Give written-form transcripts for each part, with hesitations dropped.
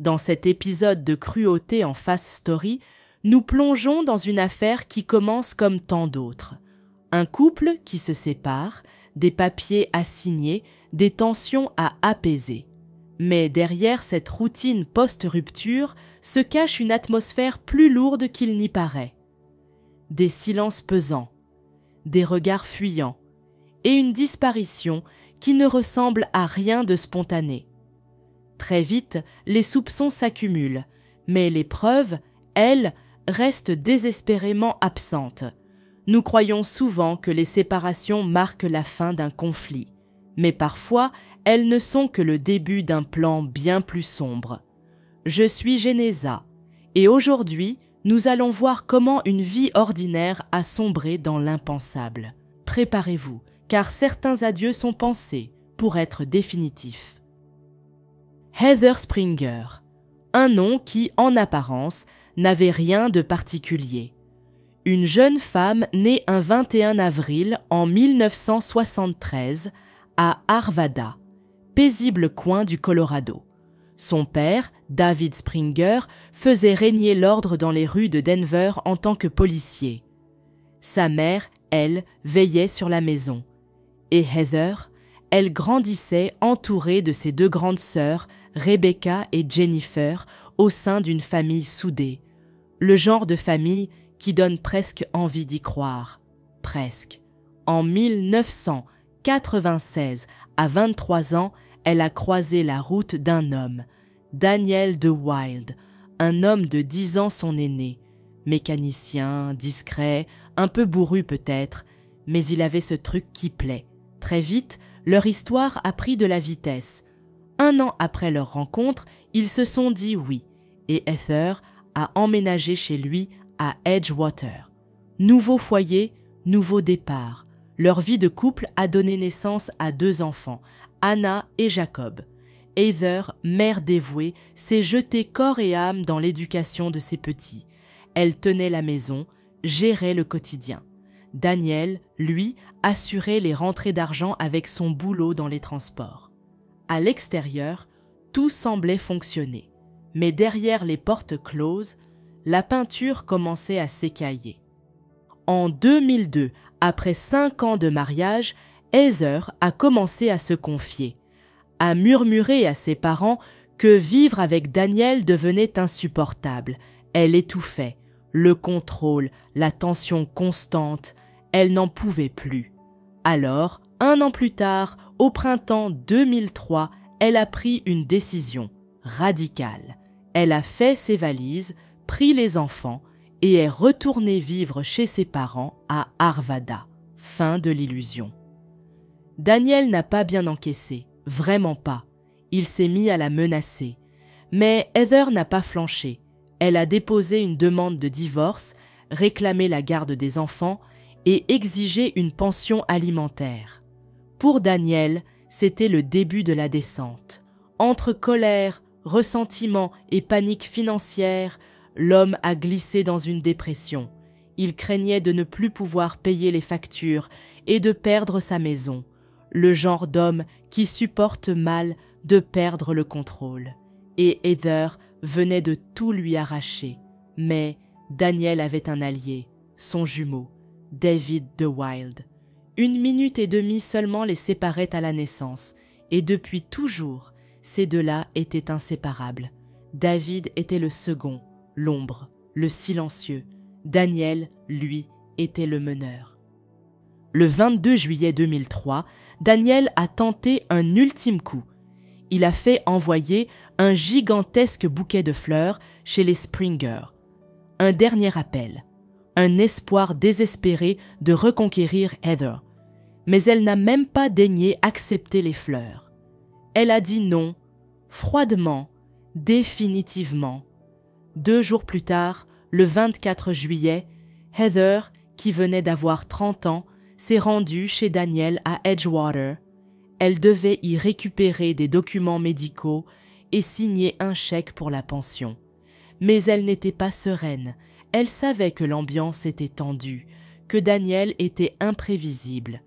Dans cet épisode de cruauté en Fast Story, nous plongeons dans une affaire qui commence comme tant d'autres. Un couple qui se sépare, des papiers à signer, des tensions à apaiser. Mais derrière cette routine post-rupture se cache une atmosphère plus lourde qu'il n'y paraît. Des silences pesants, des regards fuyants et une disparition qui ne ressemble à rien de spontané. Très vite, les soupçons s'accumulent, mais les preuves, elles, restent désespérément absentes. Nous croyons souvent que les séparations marquent la fin d'un conflit, mais parfois, elles ne sont que le début d'un plan bien plus sombre. Je suis Genéza, et aujourd'hui, nous allons voir comment une vie ordinaire a sombré dans l'impensable. Préparez-vous, car certains adieux sont pensés pour être définitifs. Heather Springer, un nom qui, en apparence, n'avait rien de particulier. Une jeune femme née un 21 avril en 1973 à Arvada, paisible coin du Colorado. Son père, David Springer, faisait régner l'ordre dans les rues de Denver en tant que policier. Sa mère, elle, veillait sur la maison. Et Heather, elle grandissait entourée de ses deux grandes sœurs, Rebecca et Jennifer, au sein d'une famille soudée. Le genre de famille qui donne presque envie d'y croire. Presque. En 1996, à 23 ans, elle a croisé la route d'un homme, Daniel DeWild, un homme de 10 ans son aîné, mécanicien, discret, un peu bourru peut-être, mais il avait ce truc qui plaît. Très vite, leur histoire a pris de la vitesse. 1 an après leur rencontre, ils se sont dit oui, et Heather a emménagé chez lui à Edgewater. Nouveau foyer, nouveau départ. Leur vie de couple a donné naissance à 2 enfants, Anna et Jacob. Heather, mère dévouée, s'est jetée corps et âme dans l'éducation de ses petits. Elle tenait la maison, gérait le quotidien. Daniel, lui, assurait les rentrées d'argent avec son boulot dans les transports. À l'extérieur, tout semblait fonctionner. Mais derrière les portes closes, la peinture commençait à s'écailler. En 2002, après 5 ans de mariage, Heather a commencé à se confier, à murmurer à ses parents que vivre avec Daniel devenait insupportable. Elle étouffait, le contrôle, la tension constante, elle n'en pouvait plus. Alors, 1 an plus tard, au printemps 2003, elle a pris une décision radicale. Elle a fait ses valises, pris les enfants et est retournée vivre chez ses parents à Arvada. Fin de l'illusion. Daniel n'a pas bien encaissé, vraiment pas. Il s'est mis à la menacer. Mais Heather n'a pas flanché. Elle a déposé une demande de divorce, réclamé la garde des enfants et exigé une pension alimentaire. Pour Daniel, c'était le début de la descente. Entre colère, ressentiment et panique financière, l'homme a glissé dans une dépression. Il craignait de ne plus pouvoir payer les factures et de perdre sa maison. Le genre d'homme qui supporte mal de perdre le contrôle. Et Heather venait de tout lui arracher. Mais Daniel avait un allié, son jumeau, David DeWild. 1 minute et demie seulement les séparait à la naissance, et depuis toujours, ces deux-là étaient inséparables. David était le second, l'ombre, le silencieux. Daniel, lui, était le meneur. Le 22 juillet 2003, Daniel a tenté un ultime coup. Il a fait envoyer un gigantesque bouquet de fleurs chez les Springer. Un dernier appel, un espoir désespéré de reconquérir Heather. Mais elle n'a même pas daigné accepter les fleurs. Elle a dit non, froidement, définitivement. 2 jours plus tard, le 24 juillet, Heather, qui venait d'avoir 30 ans, s'est rendue chez Daniel à Edgewater. Elle devait y récupérer des documents médicaux et signer un chèque pour la pension. Mais elle n'était pas sereine. Elle savait que l'ambiance était tendue, que Daniel était imprévisible.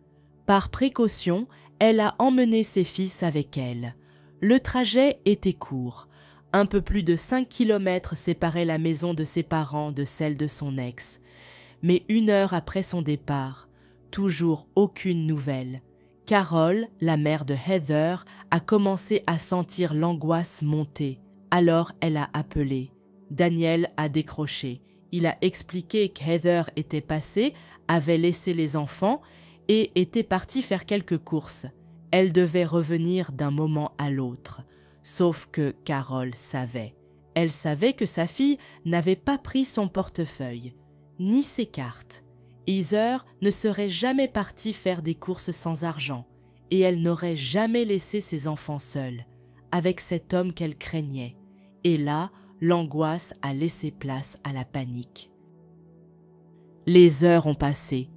Par précaution, elle a emmené ses fils avec elle. Le trajet était court, Un peu plus de 5 kilomètres séparaient la maison de ses parents de celle de son ex. Mais 1 heure après son départ, toujours aucune nouvelle. Carol, la mère de Heather, a commencé à sentir l'angoisse monter. Alors elle a appelé. Daniel a décroché. Il a expliqué qu'Heather était passée, avait laissé les enfants et était partie faire quelques courses. Elle devait revenir d'un moment à l'autre. Sauf que Carol savait. Elle savait que sa fille n'avait pas pris son portefeuille, ni ses cartes. Heather ne serait jamais partie faire des courses sans argent, et elle n'aurait jamais laissé ses enfants seuls, avec cet homme qu'elle craignait. Et là, l'angoisse a laissé place à la panique. Les heures ont passé,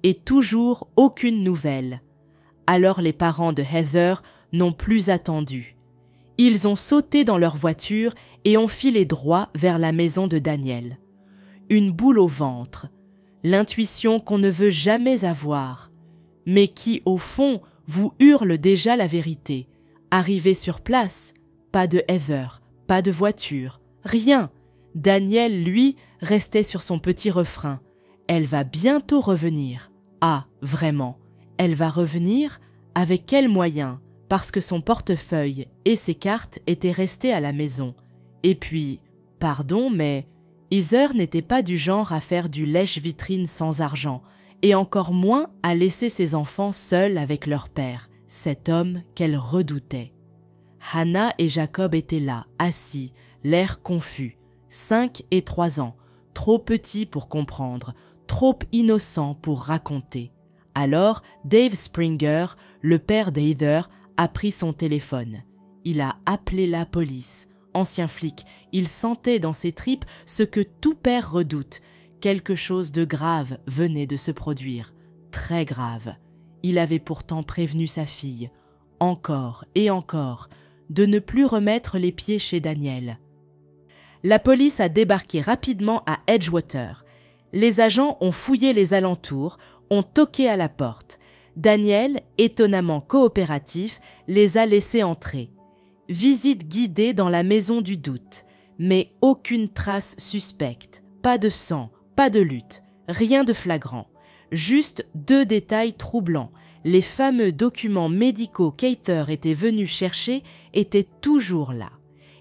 et toujours aucune nouvelle. Alors les parents de Heather n'ont plus attendu. Ils ont sauté dans leur voiture et ont filé droit vers la maison de Daniel. Une boule au ventre, l'intuition qu'on ne veut jamais avoir, mais qui, au fond, vous hurle déjà la vérité. Arrivé sur place, pas de Heather, pas de voiture, rien. Daniel, lui, restait sur son petit refrain. Elle va bientôt revenir. Ah, vraiment, elle va revenir? Avec quels moyens? Parce que son portefeuille et ses cartes étaient restés à la maison. Et puis, pardon, mais Heather n'était pas du genre à faire du lèche-vitrine sans argent, et encore moins à laisser ses enfants seuls avec leur père, cet homme qu'elle redoutait. Hannah et Jacob étaient là, assis, l'air confus, 5 et 3 ans, trop petits pour comprendre, trop innocents pour raconter. Alors, Dave Springer, le père d'Heather, a pris son téléphone. Il a appelé la police. Ancien flic, il sentait dans ses tripes ce que tout père redoute. Quelque chose de grave venait de se produire. Très grave. Il avait pourtant prévenu sa fille, encore et encore, de ne plus remettre les pieds chez Daniel. La police a débarqué rapidement à Edgewater. Les agents ont fouillé les alentours, ont toqué à la porte. Daniel, étonnamment coopératif, les a laissés entrer. Visite guidée dans la maison du doute, mais aucune trace suspecte, pas de sang, pas de lutte, rien de flagrant. Juste 2 détails troublants. Les fameux documents médicaux qu'Heather était venu chercher étaient toujours là.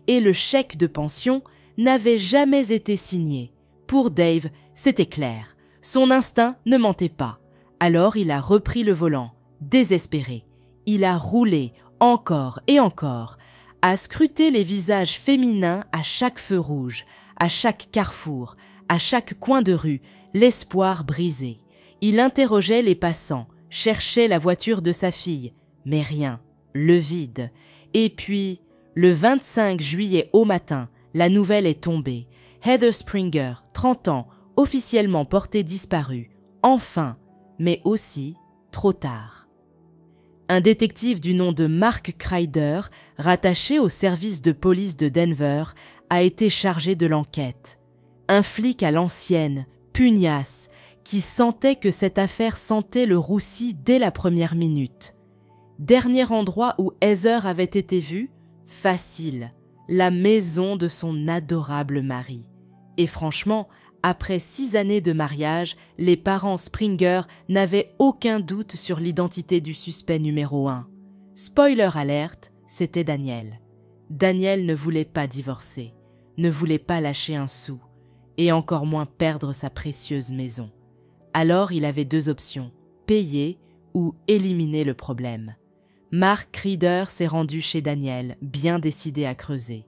Et le chèque de pension n'avait jamais été signé. Pour Dave, c'était clair. Son instinct ne mentait pas. Alors il a repris le volant, désespéré. Il a roulé, encore et encore, a scruté les visages féminins à chaque feu rouge, à chaque carrefour, à chaque coin de rue, l'espoir brisé. Il interrogeait les passants, cherchait la voiture de sa fille, mais rien, le vide. Et puis, le 25 juillet au matin, la nouvelle est tombée. Heather Springer, 30 ans, officiellement portée disparue. Enfin, mais aussi trop tard. Un détective du nom de Mark Kreider, rattaché au service de police de Denver, a été chargé de l'enquête. Un flic à l'ancienne, pugnace, qui sentait que cette affaire sentait le roussi dès la première minute. Dernier endroit où Heather avait été vue, facile, la maison de son adorable mari. Et franchement, après 6 années de mariage, les parents Springer n'avaient aucun doute sur l'identité du suspect numéro 1. Spoiler alerte, c'était Daniel. Daniel ne voulait pas divorcer, ne voulait pas lâcher un sou, et encore moins perdre sa précieuse maison. Alors il avait 2 options, payer ou éliminer le problème. Mark Kreider s'est rendu chez Daniel, bien décidé à creuser.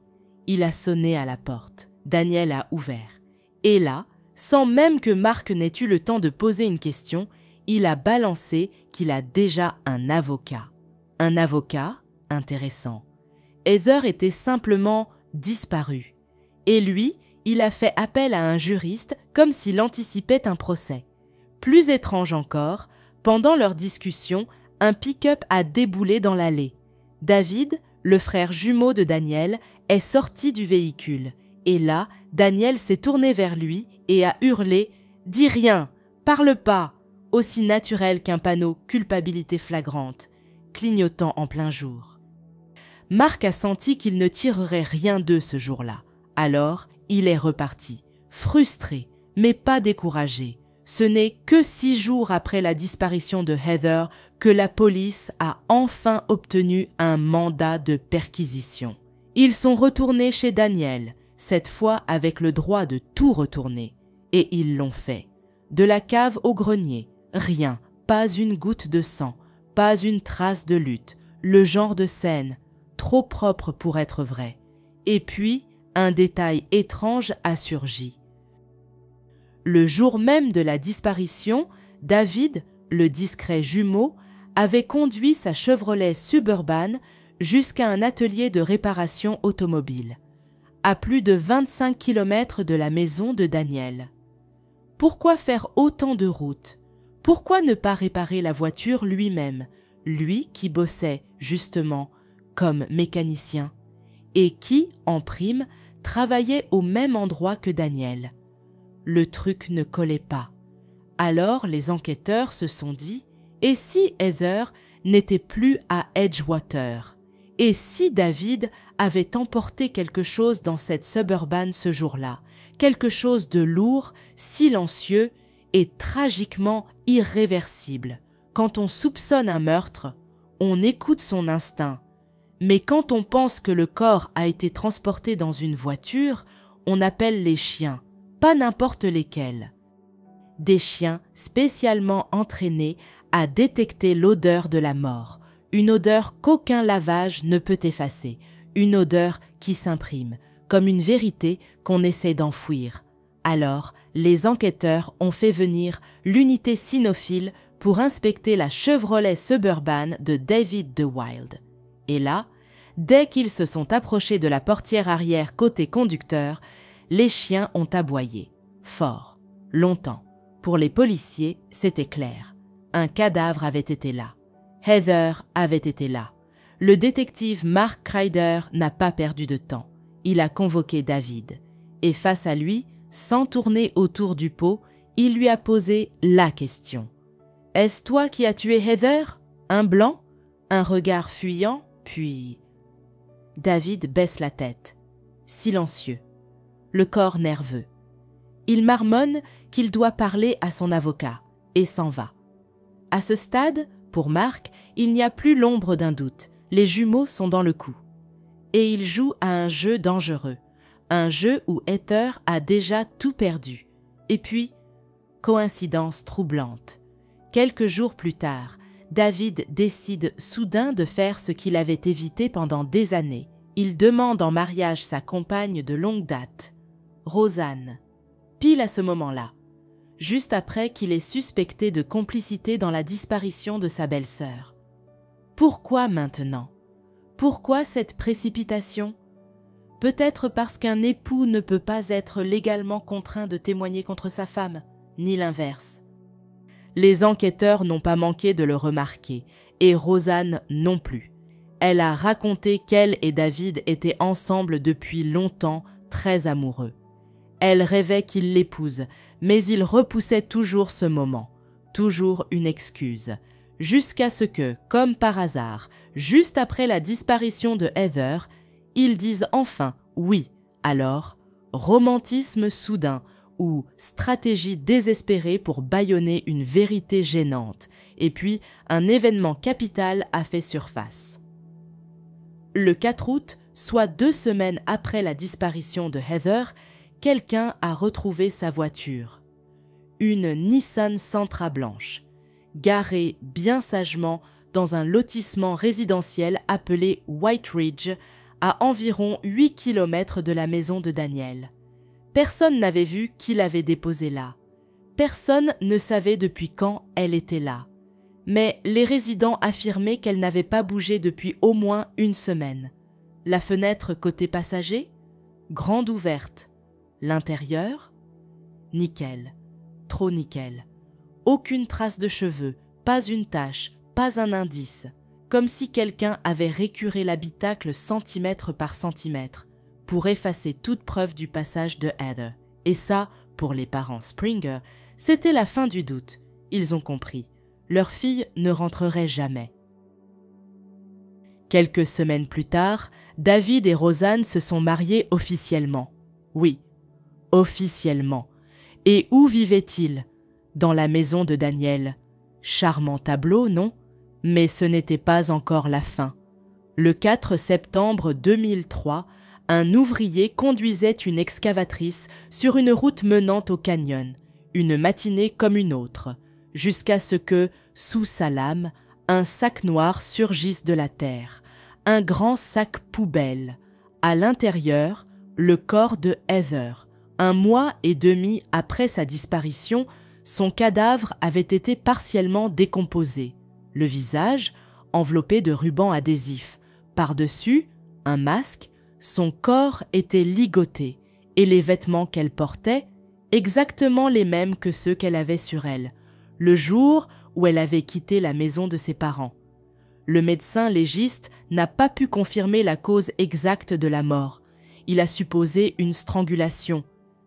Il a sonné à la porte. Daniel a ouvert. Et là, sans même que Mark n'ait eu le temps de poser une question, il a balancé qu'il a déjà un avocat. Un avocat intéressant. Heather était simplement disparue. Et lui, il a fait appel à un juriste comme s'il anticipait un procès. Plus étrange encore, pendant leur discussion, un pick-up a déboulé dans l'allée. David, le frère jumeau de Daniel, est sorti du véhicule. Et là, Daniel s'est tourné vers lui et a hurlé « Dis rien, parle pas !» aussi naturel qu'un panneau « Culpabilité flagrante », clignotant en plein jour. Mark a senti qu'il ne tirerait rien d'eux ce jour-là. Alors, il est reparti, frustré, mais pas découragé. Ce n'est que 6 jours après la disparition de Heather que la police a enfin obtenu un mandat de perquisition. Ils sont retournés chez Daniel, cette fois avec le droit de tout retourner. Et ils l'ont fait. De la cave au grenier, rien, pas une goutte de sang, pas une trace de lutte, le genre de scène, trop propre pour être vrai. Et puis, un détail étrange a surgi. Le jour même de la disparition, David, le discret jumeau, avait conduit sa Chevrolet Suburban jusqu'à un atelier de réparation automobile, à plus de 25 km de la maison de Daniel. Pourquoi faire autant de route? Pourquoi ne pas réparer la voiture lui-même, lui qui bossait, justement, comme mécanicien, et qui, en prime, travaillait au même endroit que Daniel? Le truc ne collait pas. Alors les enquêteurs se sont dit, et si Heather n'était plus à Edgewater? Et si David avait emporté quelque chose dans cette Suburban ce jour-là? Quelque chose de lourd, silencieux et tragiquement irréversible. Quand on soupçonne un meurtre, on écoute son instinct. Mais quand on pense que le corps a été transporté dans une voiture, on appelle les chiens, pas n'importe lesquels. Des chiens spécialement entraînés à détecter l'odeur de la mort, une odeur qu'aucun lavage ne peut effacer, une odeur qui s'imprime, comme une vérité qu'on essaie d'enfouir. Alors, les enquêteurs ont fait venir l'unité cynophile pour inspecter la Chevrolet Suburban de David DeWilde. Et là, dès qu'ils se sont approchés de la portière arrière côté conducteur, les chiens ont aboyé, fort, longtemps. Pour les policiers, c'était clair. Un cadavre avait été là. Heather avait été là. Le détective Mark Kryder n'a pas perdu de temps. Il a convoqué David. Et face à lui, sans tourner autour du pot, il lui a posé la question. « Est-ce toi qui as tué Heather? Un blanc? » Un regard fuyant, puis... David baisse la tête, silencieux, le corps nerveux. Il marmonne qu'il doit parler à son avocat et s'en va. À ce stade, pour Mark, il n'y a plus l'ombre d'un doute. Les jumeaux sont dans le coup. Et il joue à un jeu dangereux. Un jeu où Heather a déjà tout perdu. Et puis, coïncidence troublante. Quelques jours plus tard, David décide soudain de faire ce qu'il avait évité pendant des années. Il demande en mariage sa compagne de longue date, Rosanne. Pile à ce moment-là, juste après qu'il ait suspecté de complicité dans la disparition de sa belle-sœur. Pourquoi maintenant? Pourquoi cette précipitation? Peut-être parce qu'un époux ne peut pas être légalement contraint de témoigner contre sa femme, ni l'inverse. Les enquêteurs n'ont pas manqué de le remarquer, et Rosanne non plus. Elle a raconté qu'elle et David étaient ensemble depuis longtemps, très amoureux. Elle rêvait qu'il l'épouse, mais il repoussait toujours ce moment, toujours une excuse, jusqu'à ce que, comme par hasard, juste après la disparition de Heather, ils disent enfin oui. Alors, romantisme soudain ou stratégie désespérée pour bâillonner une vérité gênante, et puis un événement capital a fait surface. Le 4 août, soit 2 semaines après la disparition de Heather, quelqu'un a retrouvé sa voiture. Une Nissan Sentra blanche, garée bien sagement dans un lotissement résidentiel appelé White Ridge, à environ 8 km de la maison de Daniel. Personne n'avait vu qui l'avait déposée là. Personne ne savait depuis quand elle était là. Mais les résidents affirmaient qu'elle n'avait pas bougé depuis au moins 1 semaine. La fenêtre côté passager, grande ouverte. L'intérieur, nickel, trop nickel. Aucune trace de cheveux, pas une tache, pas un indice. Comme si quelqu'un avait récuré l'habitacle centimètre par centimètre pour effacer toute preuve du passage de Heather. Et ça, pour les parents Springer, c'était la fin du doute. Ils ont compris. Leur fille ne rentrerait jamais. Quelques semaines plus tard, David et Roseanne se sont mariés officiellement. Oui, officiellement. Et où vivaient-ils? Dans la maison de Daniel. Charmant tableau, non? Mais ce n'était pas encore la fin. Le 4 septembre 2003, un ouvrier conduisait une excavatrice sur une route menant au canyon, une matinée comme une autre, jusqu'à ce que, sous sa lame, un sac noir surgisse de la terre, un grand sac poubelle. À l'intérieur, le corps de Heather. 1 mois et demi après sa disparition, son cadavre avait été partiellement décomposé. Le visage, enveloppé de rubans adhésifs. Par-dessus, un masque, son corps était ligoté et les vêtements qu'elle portait, exactement les mêmes que ceux qu'elle avait sur elle, le jour où elle avait quitté la maison de ses parents. Le médecin légiste n'a pas pu confirmer la cause exacte de la mort. Il a supposé une strangulation.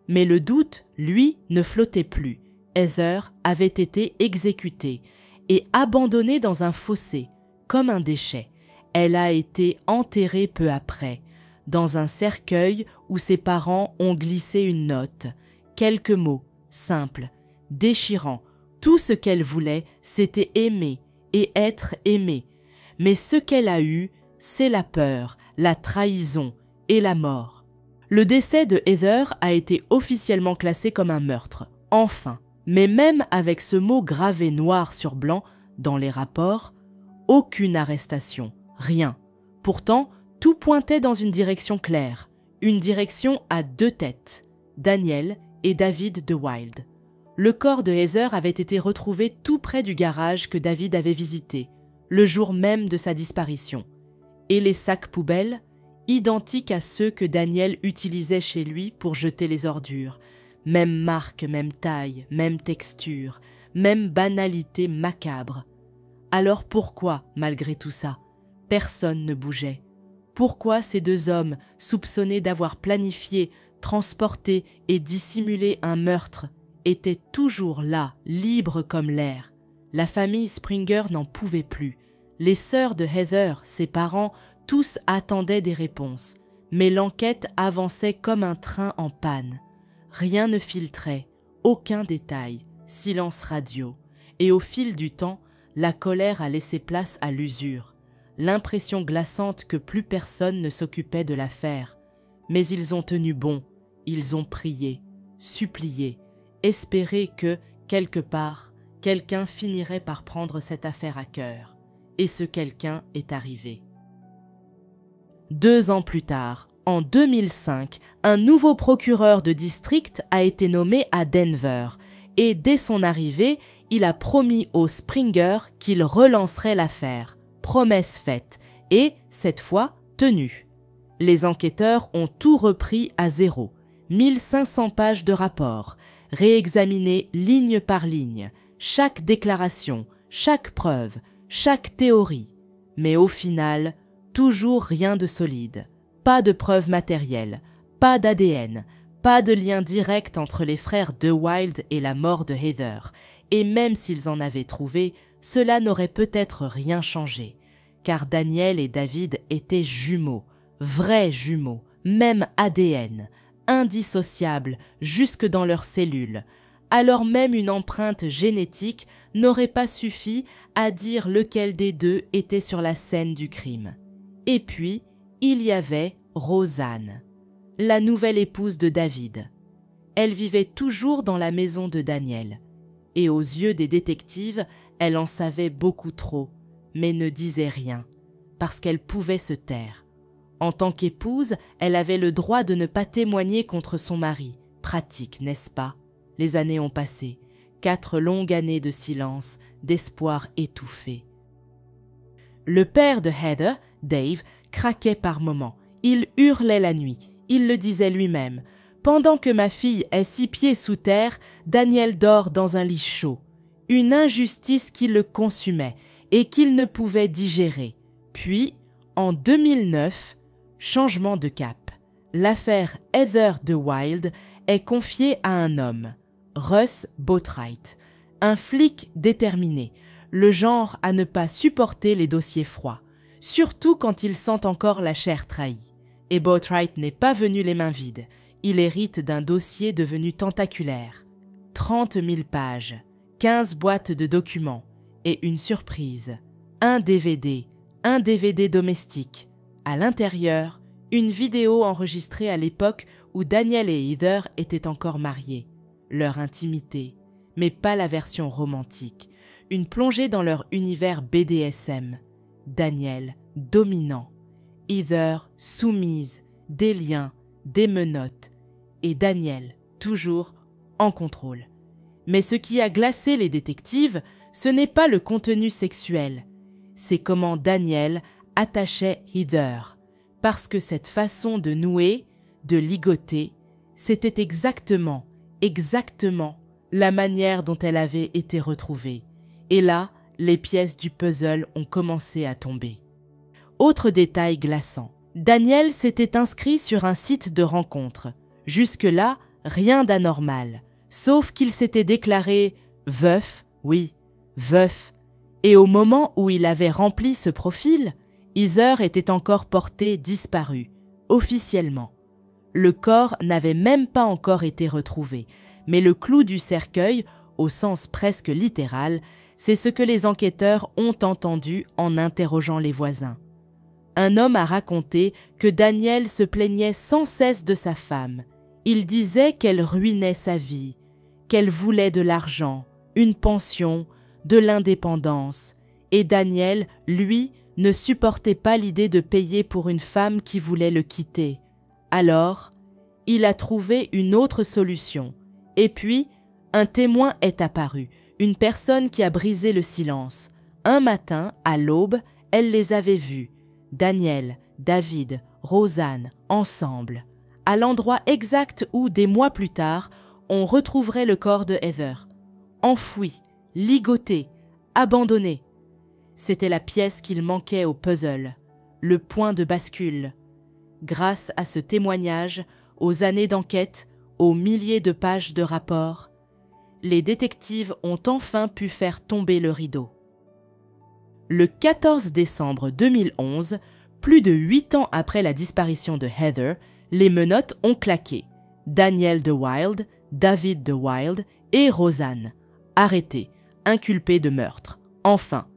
Mais le doute, lui, ne flottait plus. Heather avait été exécutée et abandonnée dans un fossé, comme un déchet. Elle a été enterrée peu après, dans un cercueil où ses parents ont glissé une note. Quelques mots, simples, déchirants. Tout ce qu'elle voulait, c'était aimer et être aimée. Mais ce qu'elle a eu, c'est la peur, la trahison et la mort. Le décès de Heather a été officiellement classé comme un meurtre, enfin. Mais même avec ce mot gravé noir sur blanc dans les rapports, aucune arrestation, rien. Pourtant, tout pointait dans une direction claire, une direction à 2 têtes, Daniel et David de Wild. Le corps de Heather avait été retrouvé tout près du garage que David avait visité, le jour même de sa disparition. Et les sacs poubelles, identiques à ceux que Daniel utilisait chez lui pour jeter les ordures. Même marque, même taille, même texture, même banalité macabre. Alors pourquoi, malgré tout ça, personne ne bougeait? Pourquoi ces 2 hommes, soupçonnés d'avoir planifié, transporté et dissimulé un meurtre, étaient toujours là, libres comme l'air? La famille Springer n'en pouvait plus. Les sœurs de Heather, ses parents, tous attendaient des réponses. Mais l'enquête avançait comme un train en panne. Rien ne filtrait, aucun détail, silence radio. Et au fil du temps, la colère a laissé place à l'usure. L'impression glaçante que plus personne ne s'occupait de l'affaire. Mais ils ont tenu bon, ils ont prié, supplié, espéré que, quelque part, quelqu'un finirait par prendre cette affaire à cœur. Et ce quelqu'un est arrivé. 2 ans plus tard, en 2005, un nouveau procureur de district a été nommé à Denver et dès son arrivée, il a promis aux Springer qu'il relancerait l'affaire. Promesse faite et, cette fois, tenue. Les enquêteurs ont tout repris à zéro. 1500 pages de rapport, réexaminées ligne par ligne, chaque déclaration, chaque preuve, chaque théorie. Mais au final, toujours rien de solide. Pas de preuves matérielles, pas d'ADN, pas de lien direct entre les frères de Wild et la mort de Heather. Et même s'ils en avaient trouvé, cela n'aurait peut-être rien changé. Car Daniel et David étaient jumeaux, vrais jumeaux, même ADN, indissociables jusque dans leurs cellules. Alors même une empreinte génétique n'aurait pas suffi à dire lequel des 2 était sur la scène du crime. Et puis, il y avait Roseanne, la nouvelle épouse de David. Elle vivait toujours dans la maison de Daniel. Et aux yeux des détectives, elle en savait beaucoup trop, mais ne disait rien, parce qu'elle pouvait se taire. En tant qu'épouse, elle avait le droit de ne pas témoigner contre son mari. Pratique, n'est-ce pas? Les années ont passé, 4 longues années de silence, d'espoir étouffé. Le père de Heather, Dave, craquait par moments. Il hurlait la nuit. Il le disait lui-même. « Pendant que ma fille est 6 pieds sous terre, Daniel dort dans un lit chaud. » Une injustice qui le consumait et qu'il ne pouvait digérer. Puis, en 2009, changement de cap. L'affaire Heather de Wild est confiée à un homme, Russ Boatwright, un flic déterminé, le genre à ne pas supporter les dossiers froids. surtout quand il sent encore la chair trahie. Et Boatwright n'est pas venu les mains vides. Il hérite d'un dossier devenu tentaculaire. 30 000 pages, 15 boîtes de documents et une surprise. Un DVD domestique. À l'intérieur, une vidéo enregistrée à l'époque où Daniel et Heather étaient encore mariés. Leur intimité, mais pas la version romantique. Une plongée dans leur univers BDSM. Daniel, dominant. Heather, soumise, des liens, des menottes. Et Daniel, toujours en contrôle. Mais ce qui a glacé les détectives, ce n'est pas le contenu sexuel. C'est comment Daniel attachait Heather. Parce que cette façon de nouer, de ligoter, c'était exactement la manière dont elle avait été retrouvée. Et là, les pièces du puzzle ont commencé à tomber. Autre détail glaçant. Daniel s'était inscrit sur un site de rencontre. Jusque-là, rien d'anormal. Sauf qu'il s'était déclaré veuf, oui, veuf. Et au moment où il avait rempli ce profil, Heather était encore portée disparue, officiellement. Le corps n'avait même pas encore été retrouvé, mais le clou du cercueil, au sens presque littéral, c'est ce que les enquêteurs ont entendu en interrogeant les voisins. Un homme a raconté que Daniel se plaignait sans cesse de sa femme. Il disait qu'elle ruinait sa vie, qu'elle voulait de l'argent, une pension, de l'indépendance, et Daniel, lui, ne supportait pas l'idée de payer pour une femme qui voulait le quitter. Alors, il a trouvé une autre solution. Et puis, un témoin est apparu, une personne qui a brisé le silence. Un matin, à l'aube, elle les avait vus, Daniel, David, Rosanne, ensemble, à l'endroit exact où, des mois plus tard, on retrouverait le corps de Heather, enfoui, ligoté, abandonné. C'était la pièce qu'il manquait au puzzle, le point de bascule. Grâce à ce témoignage, aux années d'enquête, aux milliers de pages de rapports, les détectives ont enfin pu faire tomber le rideau. Le 14 décembre 2011, plus de 8 ans après la disparition de Heather, les menottes ont claqué. Daniel de Wilde, David de Wilde et Rosanne, arrêtés, inculpés de meurtre. Enfin,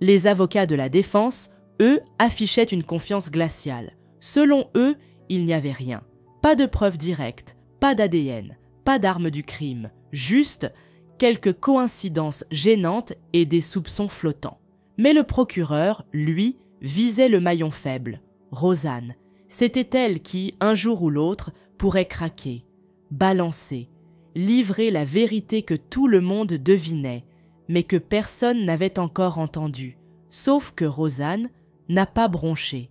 les avocats de la défense, eux, affichaient une confiance glaciale. Selon eux, il n'y avait rien. Pas de preuves directes, pas d'ADN, pas d'armes du crime, juste quelques coïncidences gênantes et des soupçons flottants. Mais le procureur, lui, visait le maillon faible, Rosanne. C'était elle qui, un jour ou l'autre, pourrait craquer, balancer, livrer la vérité que tout le monde devinait, mais que personne n'avait encore entendue, sauf que Rosanne n'a pas bronché.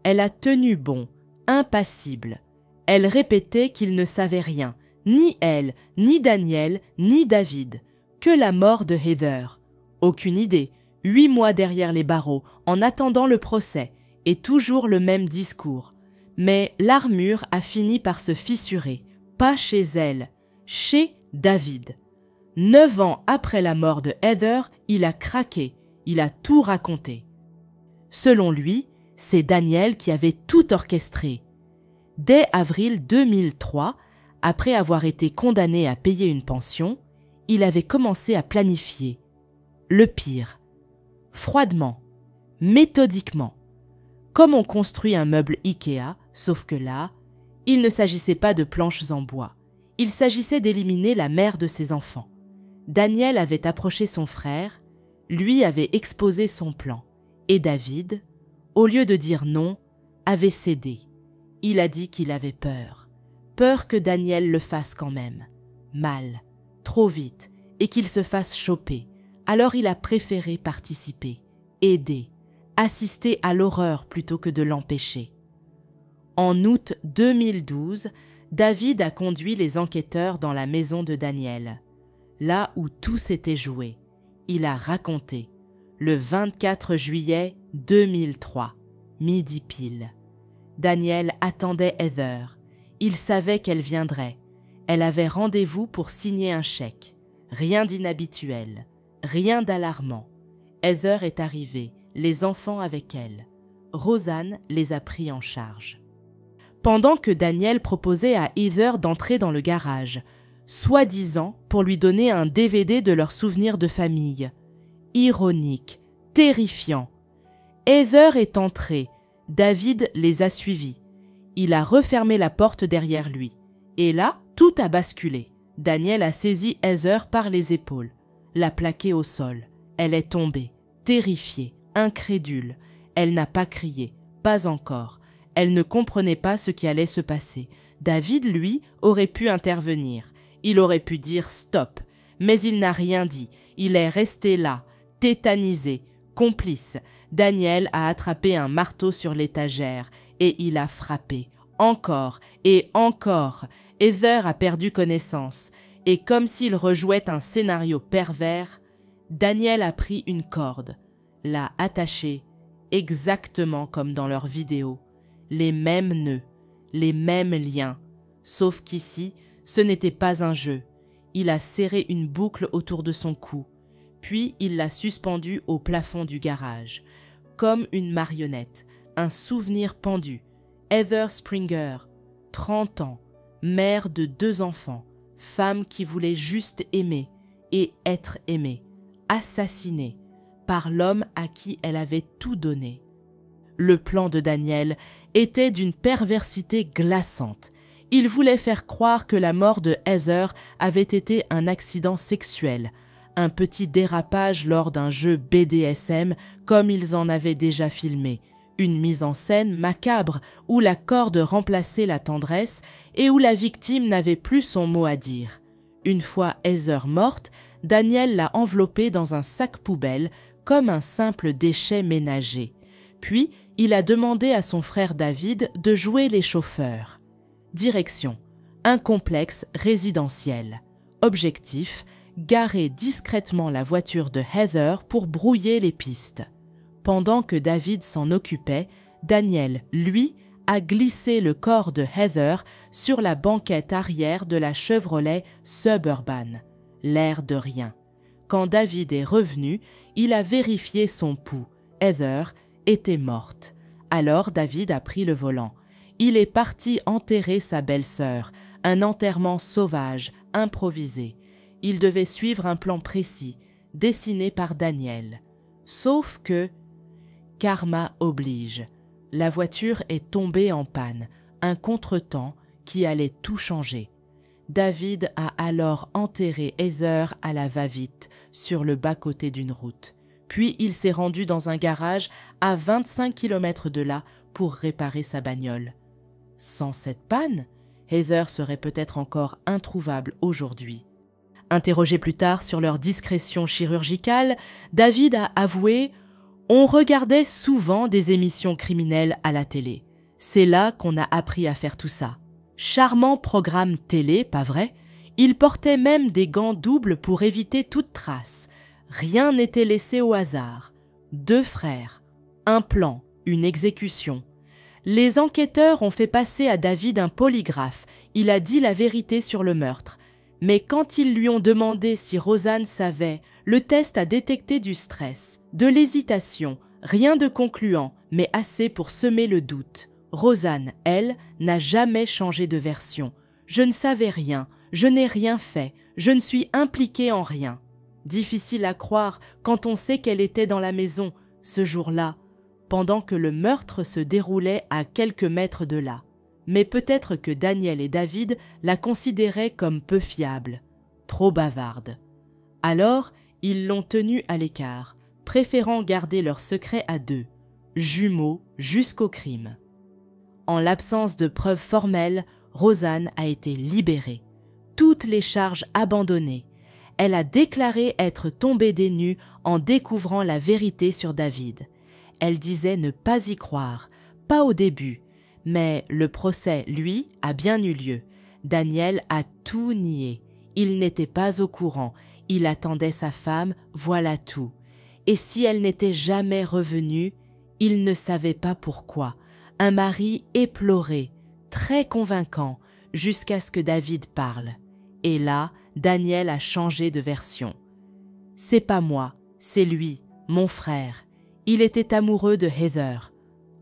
Elle a tenu bon, impassible. Elle répétait qu'il ne savait rien, ni elle, ni Daniel, ni David, que la mort de Heather. Aucune idée, 8 mois derrière les barreaux, en attendant le procès, et toujours le même discours. Mais l'armure a fini par se fissurer, pas chez elle, chez David. 9 ans après la mort de Heather, il a craqué, il a tout raconté. Selon lui, c'est Daniel qui avait tout orchestré. Dès avril 2003, après avoir été condamné à payer une pension, il avait commencé à planifier. Le pire. Froidement, méthodiquement. Comme on construit un meuble Ikea, sauf que là, il ne s'agissait pas de planches en bois. Il s'agissait d'éliminer la mère de ses enfants. Daniel avait approché son frère, lui avait exposé son plan. Et David, au lieu de dire non, avait cédé. Il a dit qu'il avait peur. Peur que Daniel le fasse quand même. Mal, trop vite, et qu'il se fasse choper. Alors il a préféré participer, aider, assister à l'horreur plutôt que de l'empêcher. En août 2012, David a conduit les enquêteurs dans la maison de Daniel, là où tout s'était joué. Il a raconté, le 24 juillet 2003, midi pile. Daniel attendait Heather. Il savait qu'elle viendrait. Elle avait rendez-vous pour signer un chèque. Rien d'inhabituel, rien d'alarmant. Heather est arrivée, les enfants avec elle. Rosanne les a pris en charge. Pendant que Daniel proposait à Heather d'entrer dans le garage, soi-disant pour lui donner un DVD de leurs souvenirs de famille. Ironique, terrifiant. Heather est entrée, David les a suivis. Il a refermé la porte derrière lui. Et là, tout a basculé. Daniel a saisi Heather par les épaules, l'a plaquée au sol. Elle est tombée, terrifiée, incrédule. Elle n'a pas crié, pas encore. Elle ne comprenait pas ce qui allait se passer. David, lui, aurait pu intervenir. Il aurait pu dire « stop », mais il n'a rien dit. Il est resté là, tétanisé, complice. Daniel a attrapé un marteau sur l'étagère et il a frappé. Encore et encore. Heather a perdu connaissance. Et comme s'il rejouait un scénario pervers, Daniel a pris une corde, l'a attachée, exactement comme dans leurs vidéos. Les mêmes nœuds, les mêmes liens. Sauf qu'ici, ce n'était pas un jeu. Il a serré une boucle autour de son cou, puis il l'a suspendue au plafond du garage, comme une marionnette, un souvenir pendu. Heather Springer, 30 ans, mère de 2 enfants, femme qui voulait juste aimer et être aimée, assassinée par l'homme à qui elle avait tout donné. Le plan de Daniel était d'une perversité glaçante. Il voulait faire croire que la mort de Heather avait été un accident sexuel, un petit dérapage lors d'un jeu BDSM comme ils en avaient déjà filmé, une mise en scène macabre où la corde remplaçait la tendresse et où la victime n'avait plus son mot à dire. Une fois Heather morte, Daniel l'a enveloppée dans un sac poubelle comme un simple déchet ménager. Puis, il a demandé à son frère David de jouer les chauffeurs. Direction, un complexe résidentiel. Objectif, garer discrètement la voiture de Heather pour brouiller les pistes. Pendant que David s'en occupait, Daniel, lui, a glissé le corps de Heather sur la banquette arrière de la Chevrolet Suburban. L'air de rien. Quand David est revenu, il a vérifié son pouls. Heather était morte. Alors David a pris le volant. Il est parti enterrer sa belle-sœur, un enterrement sauvage, improvisé. Il devait suivre un plan précis, dessiné par Daniel. Sauf que, karma oblige, la voiture est tombée en panne, un contretemps qui allait tout changer. David a alors enterré Heather à la va-vite, sur le bas-côté d'une route. Puis il s'est rendu dans un garage à 25 km de là pour réparer sa bagnole. Sans cette panne, Heather serait peut-être encore introuvable aujourd'hui. Interrogé plus tard sur leur discrétion chirurgicale, David a avoué « On regardait souvent des émissions criminelles à la télé. C'est là qu'on a appris à faire tout ça. Charmant programme télé, pas vrai? Il portait même des gants doubles pour éviter toute trace. Rien n'était laissé au hasard. 2 frères, un plan, une exécution. Les enquêteurs ont fait passer à David un polygraphe. Il a dit la vérité sur le meurtre. Mais quand ils lui ont demandé si Rosanne savait, le test a détecté du stress, de l'hésitation, rien de concluant, mais assez pour semer le doute. Rosanne, elle, n'a jamais changé de version. Je ne savais rien, je n'ai rien fait, je ne suis impliquée en rien. Difficile à croire quand on sait qu'elle était dans la maison, ce jour-là, pendant que le meurtre se déroulait à quelques mètres de là. Mais peut-être que Daniel et David la considéraient comme peu fiable, trop bavarde. Alors, ils l'ont tenue à l'écart, préférant garder leur secret à 2, jumeaux jusqu'au crime. En l'absence de preuves formelles, Rosanne a été libérée. Toutes les charges abandonnées. Elle a déclaré être tombée des nues en découvrant la vérité sur David. Elle disait ne pas y croire, pas au début, mais le procès, lui, a bien eu lieu. Daniel a tout nié. Il n'était pas au courant. Il attendait sa femme, voilà tout. Et si elle n'était jamais revenue, il ne savait pas pourquoi. Un mari éploré, très convaincant, jusqu'à ce que David parle. Et là, Daniel a changé de version. C'est pas moi, c'est lui, mon frère. Il était amoureux de Heather.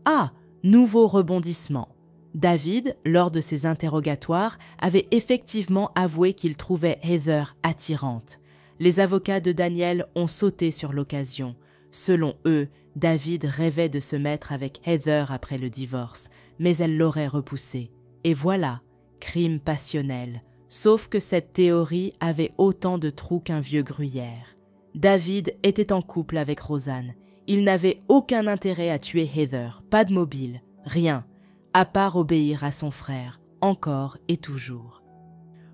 Ah, nouveau rebondissement. David, lors de ses interrogatoires, avait effectivement avoué qu'il trouvait Heather attirante. Les avocats de Daniel ont sauté sur l'occasion. Selon eux, David rêvait de se mettre avec Heather après le divorce, mais elle l'aurait repoussé. Et voilà, crime passionnel. Sauf que cette théorie avait autant de trous qu'un vieux gruyère. David était en couple avec Rosanne. Il n'avait aucun intérêt à tuer Heather, pas de mobile, rien, à part obéir à son frère, encore et toujours.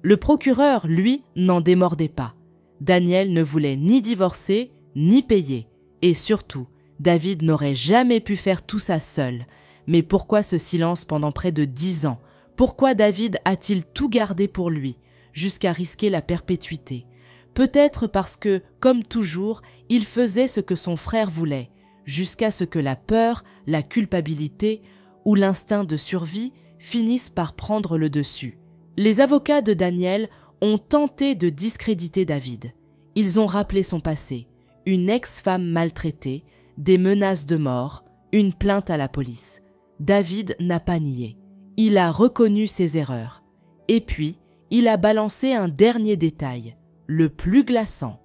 Le procureur, lui, n'en démordait pas. Daniel ne voulait ni divorcer, ni payer. Et surtout, David n'aurait jamais pu faire tout ça seul. Mais pourquoi ce silence pendant près de 10 ans ? Pourquoi David a-t-il tout gardé pour lui, jusqu'à risquer la perpétuité ? Peut-être parce que, comme toujours, il faisait ce que son frère voulait, jusqu'à ce que la peur, la culpabilité ou l'instinct de survie finissent par prendre le dessus. Les avocats de Daniel ont tenté de discréditer David. Ils ont rappelé son passé, une ex-femme maltraitée, des menaces de mort, une plainte à la police. David n'a pas nié. Il a reconnu ses erreurs. Et puis, il a balancé un dernier détail, le plus glaçant.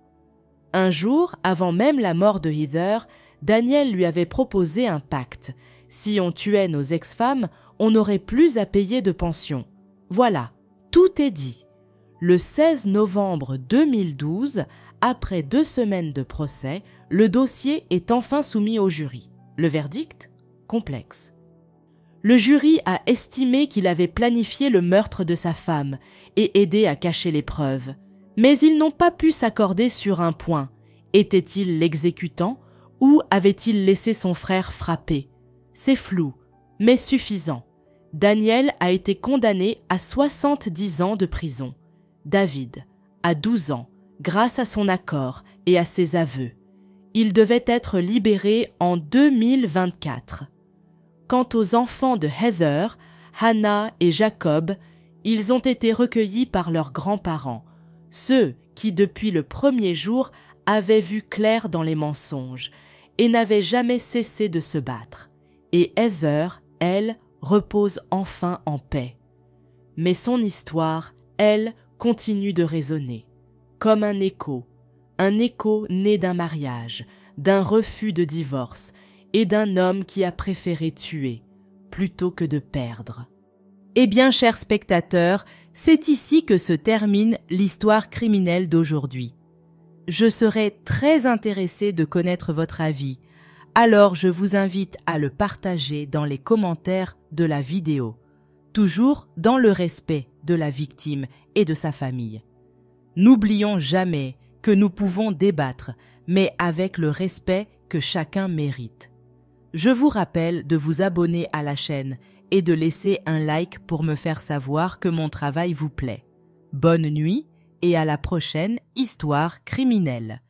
Un jour, avant même la mort de Heather, Daniel lui avait proposé un pacte. Si on tuait nos ex-femmes, on n'aurait plus à payer de pension. Voilà, tout est dit. Le 16 novembre 2012, après 2 semaines de procès, le dossier est enfin soumis au jury. Le verdict ? Complexe. Le jury a estimé qu'il avait planifié le meurtre de sa femme et aidé à cacher les preuves. Mais ils n'ont pas pu s'accorder sur un point. Était-il l'exécutant ou avait-il laissé son frère frapper ? C'est flou, mais suffisant. Daniel a été condamné à 70 ans de prison. David, à 12 ans, grâce à son accord et à ses aveux. Il devait être libéré en 2024. Quant aux enfants de Heather, Hannah et Jacob, ils ont été recueillis par leurs grands-parents, ceux qui, depuis le premier jour, avaient vu clair dans les mensonges et n'avaient jamais cessé de se battre. Et Heather, elle, repose enfin en paix. Mais son histoire, elle, continue de résonner, comme un écho né d'un mariage, d'un refus de divorce et d'un homme qui a préféré tuer plutôt que de perdre. Eh bien, chers spectateurs, c'est ici que se termine l'histoire criminelle d'aujourd'hui. Je serais très intéressée de connaître votre avis, alors je vous invite à le partager dans les commentaires de la vidéo, toujours dans le respect de la victime et de sa famille. N'oublions jamais que nous pouvons débattre, mais avec le respect que chacun mérite. Je vous rappelle de vous abonner à la chaîne et de laisser un like pour me faire savoir que mon travail vous plaît. Bonne nuit et à la prochaine histoire criminelle.